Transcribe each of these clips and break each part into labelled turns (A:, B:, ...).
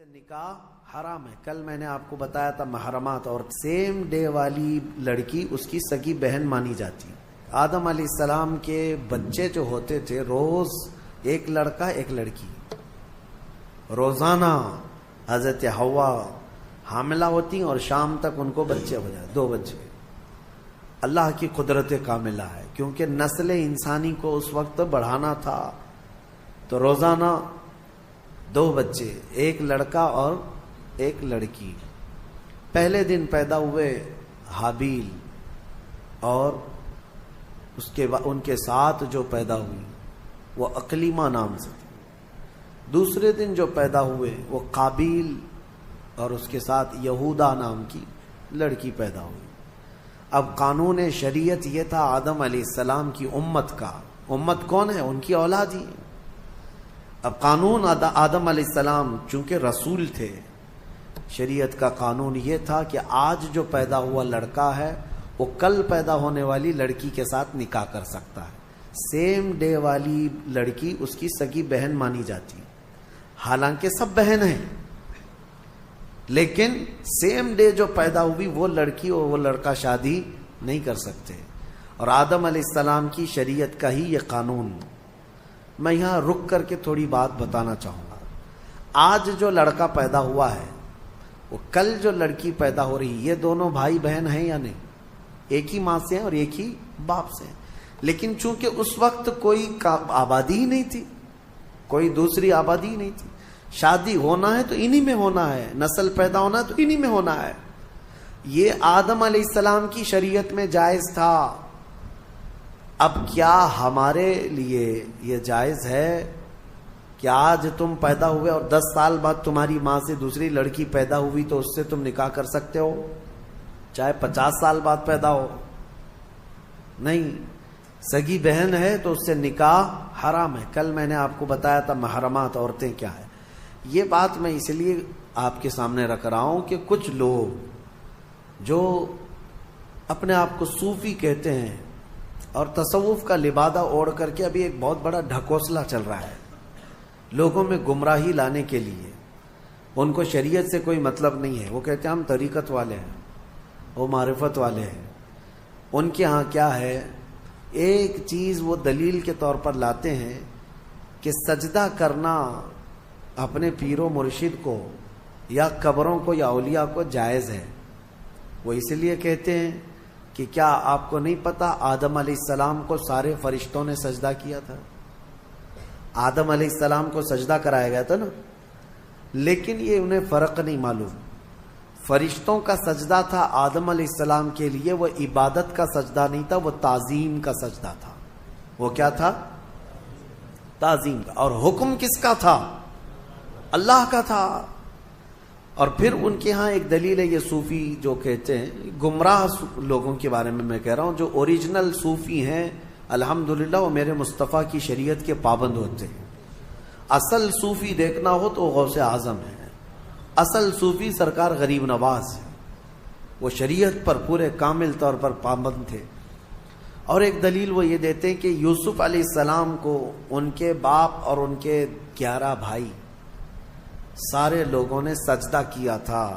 A: نکاح حرام ہے. کل میں نے آپ کو بتایا تھا محرمات، اور سیم ڈے والی لڑکی اس کی سگی بہن مانی جاتی. آدم علیہ السلام کے بچے جو ہوتے تھے روز ایک لڑکا ایک لڑکی، روزانہ حضرت حوا حاملہ ہوتی اور شام تک ان کو بچے ہو جائے، 2 بچے. اللہ کی قدرت کاملہ ہے، کیونکہ نسل انسانی کو اس وقت بڑھانا تھا تو روزانہ 2 بچے، ایک لڑکا اور ایک لڑکی. پہلے دن پیدا ہوئے حابیل، اور ان کے ساتھ جو پیدا ہوئی وہ اقلیمہ نام سے تھی. دوسرے دن جو پیدا ہوئے وہ قابیل، اور اس کے ساتھ یہودا نام کی لڑکی پیدا ہوئی. اب قانون شریعت یہ تھا آدم علیہ السلام کی امت کا. امت کون ہے؟ ان کی اولاد ہی. اب قانون آدم علیہ السلام چونکہ رسول تھے، شریعت کا قانون یہ تھا کہ آج جو پیدا ہوا لڑکا ہے وہ کل پیدا ہونے والی لڑکی کے ساتھ نکاح کر سکتا ہے. سیم ڈے والی لڑکی اس کی سگی بہن مانی جاتی، حالانکہ سب بہن ہیں، لیکن سیم ڈے جو پیدا ہوئی وہ لڑکی اور وہ لڑکا شادی نہیں کر سکتے. اور آدم علیہ السلام کی شریعت کا ہی یہ قانون. میں یہاں رک کر کے تھوڑی بات بتانا چاہوں گا. آج جو لڑکا پیدا ہوا ہے وہ کل جو لڑکی پیدا ہو رہی، یہ دونوں بھائی بہن ہیں یا نہیں؟ ایک ہی ماں سے ہیں اور ایک ہی باپ سے ہیں. لیکن چونکہ اس وقت کوئی آبادی ہی نہیں تھی، کوئی دوسری آبادی ہی نہیں تھی. شادی ہونا ہے تو انہی میں ہونا ہے، نسل پیدا ہونا ہے تو انہی میں ہونا ہے. یہ آدم علیہ السلام کی شریعت میں جائز تھا. اب کیا ہمارے لیے یہ جائز ہے کہ آج تم پیدا ہوئے اور 10 سال بعد تمہاری ماں سے دوسری لڑکی پیدا ہوئی تو اس سے تم نکاح کر سکتے ہو، چاہے 50 سال بعد پیدا ہو؟ نہیں. سگی بہن ہے تو اس سے نکاح حرام ہے. کل میں نے آپ کو بتایا تھا محرمات عورتیں کیا ہے. یہ بات میں اس لیے آپ کے سامنے رکھ رہا ہوں کہ کچھ لوگ جو اپنے آپ کو صوفی کہتے ہیں اور تصوف کا لبادہ اوڑھ کر کے ابھی ایک بہت بڑا ڈھکوسلا چل رہا ہے لوگوں میں گمراہی لانے کے لیے. ان کو شریعت سے کوئی مطلب نہیں ہے. وہ کہتے ہیں ہم طریقت والے ہیں، وہ معرفت والے ہیں. ان کے ہاں کیا ہے، ایک چیز وہ دلیل کے طور پر لاتے ہیں کہ سجدہ کرنا اپنے پیر و مرشد کو یا قبروں کو یا اولیاء کو جائز ہے. وہ اس لیے کہتے ہیں کہ کیا آپ کو نہیں پتا آدم علیہ السلام کو سارے فرشتوں نے سجدہ کیا تھا؟ آدم علیہ السلام کو سجدہ کرایا گیا تھا نا. لیکن یہ انہیں فرق نہیں معلوم. فرشتوں کا سجدہ تھا آدم علیہ السلام کے لیے، وہ عبادت کا سجدہ نہیں تھا، وہ تعظیم کا سجدہ تھا. وہ کیا تھا؟ تعظیم کا. اور حکم کس کا تھا؟ اللہ کا تھا. اور پھر ان کے ہاں ایک دلیل ہے، یہ صوفی جو کہتے ہیں، گمراہ لوگوں کے بارے میں میں کہہ رہا ہوں، جو اوریجنل صوفی ہیں الحمدللہ وہ میرے مصطفیٰ کی شریعت کے پابند ہوتے ہیں. اصل صوفی دیکھنا ہو تو غوث اعظم ہے. اصل صوفی سرکار غریب نواز ہے. وہ شریعت پر پورے کامل طور پر پابند تھے. اور ایک دلیل وہ یہ دیتے ہیں کہ یوسف علیہ السلام کو ان کے باپ اور ان کے 11 بھائی سارے لوگوں نے سجدہ کیا تھا.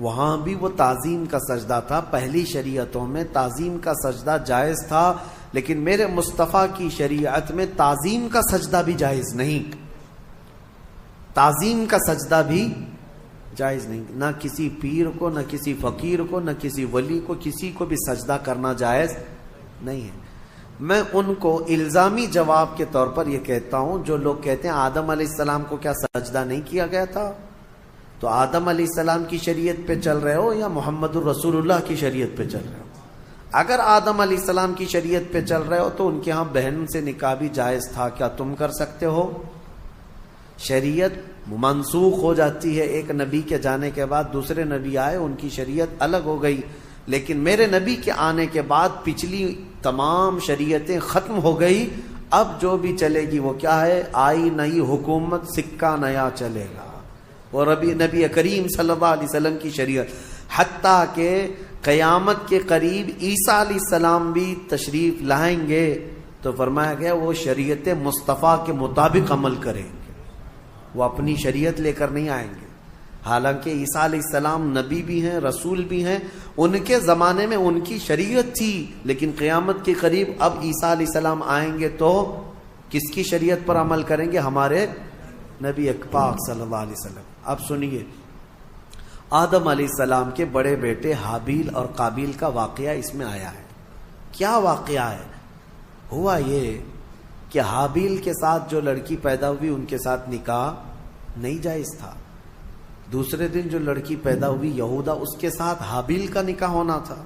A: وہاں بھی وہ تعظیم کا سجدہ تھا. پہلی شریعتوں میں تعظیم کا سجدہ جائز تھا، لیکن میرے مصطفیٰ کی شریعت میں تعظیم کا سجدہ بھی جائز نہیں. تعظیم کا سجدہ بھی جائز نہیں. نہ کسی پیر کو، نہ کسی فقیر کو، نہ کسی ولی کو، کسی کو بھی سجدہ کرنا جائز نہیں ہے. میں ان کو الزامی جواب کے طور پر یہ کہتا ہوں، جو لوگ کہتے ہیں آدم علیہ السلام کو کیا سجدہ نہیں کیا گیا تھا، تو آدم علیہ السلام کی شریعت پہ چل رہے ہو یا محمد الرسول اللہ کی شریعت پہ چل رہے ہو؟ اگر آدم علیہ السلام کی شریعت پہ چل رہے ہو تو ان کے ہاں بہن سے نکاح بھی جائز تھا. کیا تم کر سکتے ہو؟ شریعت منسوخ ہو جاتی ہے ایک نبی کے جانے کے بعد، دوسرے نبی آئے، ان کی شریعت الگ ہو گئی. لیکن میرے نبی کے آنے کے بعد پچھلی تمام شریعتیں ختم ہو گئی. اب جو بھی چلے گی وہ کیا ہے؟ آئی نئی حکومت، سکہ نیا چلے گا. اور نبی کریم صلی اللہ علیہ وسلم کی شریعت، حتیٰ کہ قیامت کے قریب عیسیٰ علیہ السلام بھی تشریف لائیں گے تو فرمایا گیا وہ شریعت مصطفیٰ کے مطابق عمل کریں گے. وہ اپنی شریعت لے کر نہیں آئیں گے. حالانکہ عیسیٰ علیہ السلام نبی بھی ہیں، رسول بھی ہیں، ان کے زمانے میں ان کی شریعت تھی، لیکن قیامت کے قریب اب عیسیٰ علیہ السلام آئیں گے تو کس کی شریعت پر عمل کریں گے؟ ہمارے نبی پاک صلی اللہ علیہ وسلم. اب سنیے، آدم علیہ السلام کے بڑے بیٹے حابیل اور قابیل کا واقعہ اس میں آیا ہے. کیا واقعہ ہے؟ ہوا یہ کہ حابیل کے ساتھ جو لڑکی پیدا ہوئی ان کے ساتھ نکاح نہیں جائز تھا. دوسرے دن جو لڑکی پیدا ہوئی یہودا، اس کے ساتھ حابیل کا نکاح ہونا تھا،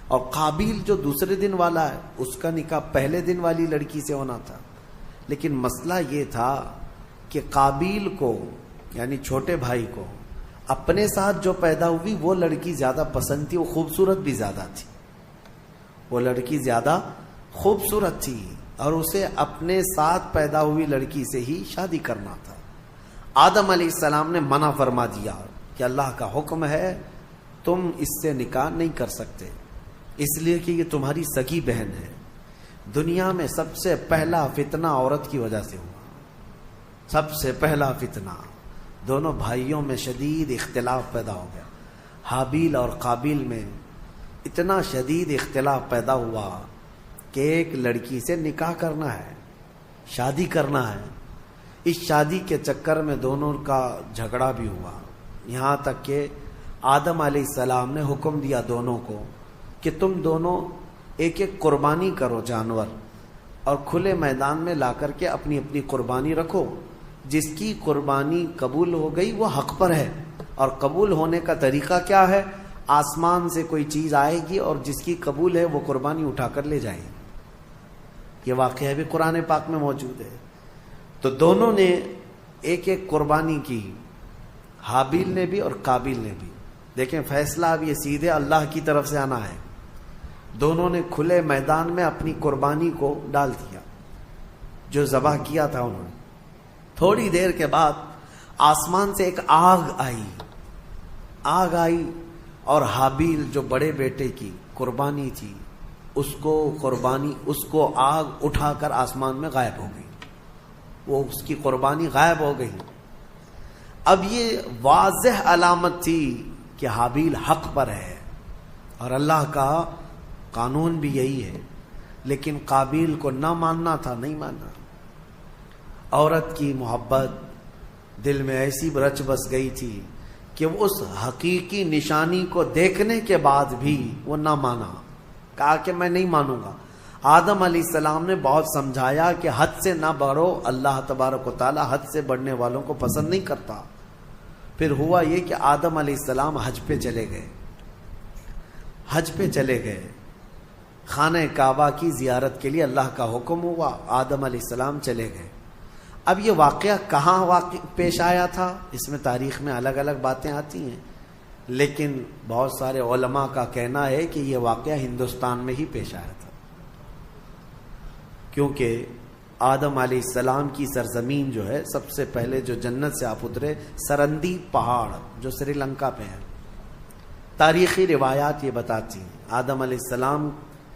A: اور قابیل جو دوسرے دن والا ہے اس کا نکاح پہلے دن والی لڑکی سے ہونا تھا. لیکن مسئلہ یہ تھا کہ قابیل کو یعنی چھوٹے بھائی کو اپنے ساتھ جو پیدا ہوئی وہ لڑکی زیادہ پسند تھی، وہ خوبصورت بھی زیادہ تھی، وہ لڑکی زیادہ خوبصورت تھی اور اسے اپنے ساتھ پیدا ہوئی لڑکی سے ہی شادی کرنا تھا. آدم علیہ السلام نے منع فرما دیا کہ اللہ کا حکم ہے تم اس سے نکاح نہیں کر سکتے، اس لیے کہ یہ تمہاری سگی بہن ہے. دنیا میں سب سے پہلا فتنہ عورت کی وجہ سے ہوا، سب سے پہلا فتنہ. دونوں بھائیوں میں شدید اختلاف پیدا ہو گیا. حابیل اور قابیل میں اتنا شدید اختلاف پیدا ہوا کہ ایک لڑکی سے نکاح کرنا ہے، شادی کرنا ہے. اس شادی کے چکر میں دونوں کا جھگڑا بھی ہوا، یہاں تک کہ آدم علیہ السلام نے حکم دیا دونوں کو کہ تم دونوں ایک ایک قربانی کرو جانور، اور کھلے میدان میں لا کر کے اپنی اپنی قربانی رکھو. جس کی قربانی قبول ہو گئی وہ حق پر ہے، اور قبول ہونے کا طریقہ کیا ہے؟ آسمان سے کوئی چیز آئے گی اور جس کی قبول ہے وہ قربانی اٹھا کر لے جائے. یہ واقعہ بھی قرآن پاک میں موجود ہے. تو دونوں نے ایک ایک قربانی کی، حابیل نے بھی اور قابیل نے بھی. دیکھیں فیصلہ اب یہ سیدھے اللہ کی طرف سے آنا ہے. دونوں نے کھلے میدان میں اپنی قربانی کو ڈال دیا، جو ذبح کیا تھا انہوں نے. تھوڑی دیر کے بعد آسمان سے ایک آگ آئی اور حابیل جو بڑے بیٹے کی قربانی تھی اس کو آگ اٹھا کر آسمان میں غائب ہو گئی، وہ اس کی قربانی غائب ہو گئی. اب یہ واضح علامت تھی کہ حابیل حق پر ہے اور اللہ کا قانون بھی یہی ہے. لیکن قابیل کو نہ ماننا تھا، نہیں مانا. عورت کی محبت دل میں ایسی رچ بس گئی تھی کہ وہ اس حقیقی نشانی کو دیکھنے کے بعد بھی وہ نہ مانا، کہا کہ میں نہیں مانوں گا. آدم علیہ السلام نے بہت سمجھایا کہ حد سے نہ بڑھو، اللہ تبارک و تعالی حد سے بڑھنے والوں کو پسند نہیں کرتا. پھر ہوا یہ کہ آدم علیہ السلام حج پہ چلے گئے. خانہ کعبہ کی زیارت کے لیے اللہ کا حکم ہوا، آدم علیہ السلام چلے گئے. اب یہ واقعہ کہاں پیش آیا تھا، اس میں تاریخ میں الگ الگ باتیں آتی ہیں، لیکن بہت سارے علماء کا کہنا ہے کہ یہ واقعہ ہندوستان میں ہی پیش آیا تھا، کیونکہ آدم علیہ السلام کی سرزمین جو ہے، سب سے پہلے جو جنت سے آپ اترے سرندی پہاڑ جو سری لنکا پہ ہے. تاریخی روایات یہ بتاتی ہیں آدم علیہ السلام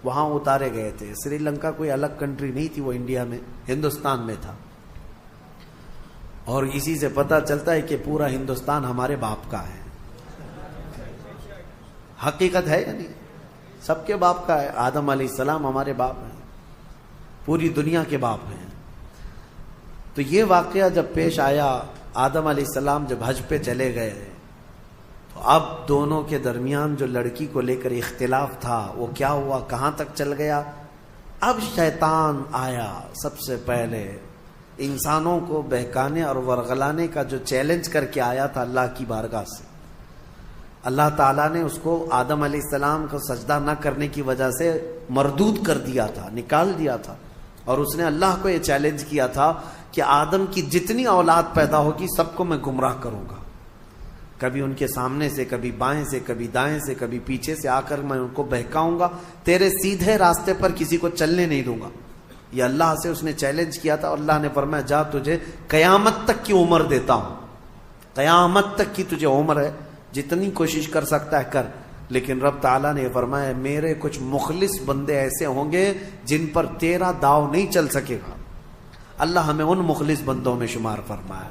A: وہاں اتارے گئے تھے. سری لنکا کوئی الگ کنٹری نہیں تھی، وہ انڈیا میں ہندوستان میں تھا. اور اسی سے پتہ چلتا ہے کہ پورا ہندوستان ہمارے باپ کا ہے. حقیقت ہے یا نہیں؟ سب کے باپ کا ہے. آدم علیہ السلام ہمارے باپ ہیں، پوری دنیا کے باپ ہیں. تو یہ واقعہ جب پیش آیا، آدم علیہ السلام جب حج پہ چلے گئے تو اب دونوں کے درمیان جو لڑکی کو لے کر اختلاف تھا وہ کیا ہوا، کہاں تک چل گیا. اب شیطان آیا، سب سے پہلے انسانوں کو بہکانے اور ورغلانے کا جو چیلنج کر کے آیا تھا اللہ کی بارگاہ سے. اللہ تعالیٰ نے اس کو آدم علیہ السلام کو سجدہ نہ کرنے کی وجہ سے مردود کر دیا تھا، نکال دیا تھا. اور اس نے اللہ کو یہ چیلنج کیا تھا کہ آدم کی جتنی اولاد پیدا ہوگی سب کو میں گمراہ کروں گا، کبھی ان کے سامنے سے، کبھی بائیں سے، کبھی دائیں سے، کبھی پیچھے سے آ کر میں ان کو بہکاؤں گا، تیرے سیدھے راستے پر کسی کو چلنے نہیں دوں گا. یہ اللہ سے اس نے چیلنج کیا تھا. اور اللہ نے فرمایا جا تجھے قیامت تک کی عمر دیتا ہوں، قیامت تک کی تجھے عمر ہے، جتنی کوشش کر سکتا ہے کر. لیکن رب تعالیٰ نے فرمایا میرے کچھ مخلص بندے ایسے ہوں گے جن پر تیرا داؤ نہیں چل سکے گا. اللہ ہمیں ان مخلص بندوں میں شمار فرمائے.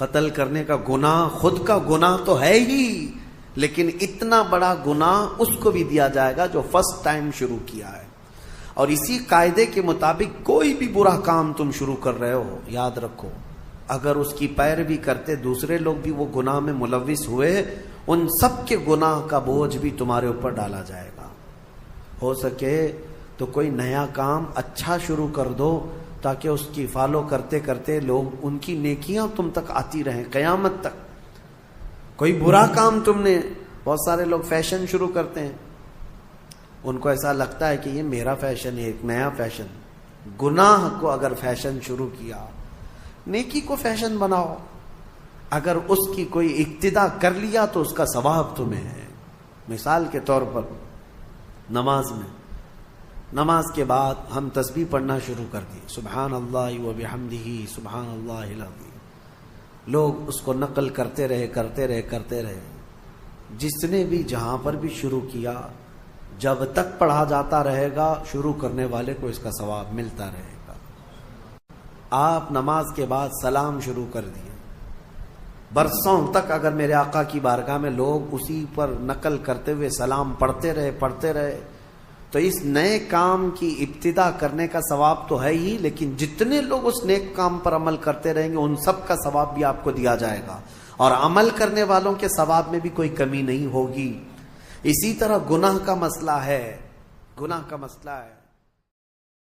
A: قتل کرنے کا گناہ خود کا گناہ تو ہے ہی، لیکن اتنا بڑا گناہ اس کو بھی دیا جائے گا جو فرسٹ ٹائم شروع کیا ہے۔ اور اسی قاعدے کے مطابق کوئی بھی برا کام تم شروع کر رہے ہو، یاد رکھو اگر اس کی پیروی کرتے دوسرے لوگ بھی وہ گناہ میں ملوث ہوئے، ان سب کے گناہ کا بوجھ بھی تمہارے اوپر ڈالا جائے گا۔ ہو سکے تو کوئی نیا کام اچھا شروع کر دو تاکہ اس کی فالو کرتے کرتے لوگ ان کی نیکیاں تم تک آتی رہیں قیامت تک۔ کوئی برا کام تم نے، بہت سارے لوگ فیشن شروع کرتے ہیں، ان کو ایسا لگتا ہے کہ یہ میرا فیشن ہے، ایک نیا فیشن۔ گناہ کو اگر فیشن شروع کیا، نیکی کو فیشن بناؤ۔ اگر اس کی کوئی اقتدا کر لیا تو اس کا ثواب تمہیں ہے۔ مثال کے طور پر نماز میں، نماز کے بعد ہم تسبیح پڑھنا شروع کر دی، سبحان اللہ و بحمدہ سبحان اللہ العظیم، لوگ اس کو نقل کرتے رہے۔ جس نے بھی جہاں پر بھی شروع کیا، جب تک پڑھا جاتا رہے گا شروع کرنے والے کو اس کا ثواب ملتا رہے گا۔ آپ نماز کے بعد سلام شروع کر دیے، برسوں تک اگر میرے آقا کی بارگاہ میں لوگ اسی پر نقل کرتے ہوئے سلام پڑھتے رہے تو اس نئے کام کی ابتدا کرنے کا ثواب تو ہے ہی، لیکن جتنے لوگ اس نیک کام پر عمل کرتے رہیں گے ان سب کا ثواب بھی آپ کو دیا جائے گا، اور عمل کرنے والوں کے ثواب میں بھی کوئی کمی نہیں ہوگی۔ اسی طرح گناہ کا مسئلہ ہے،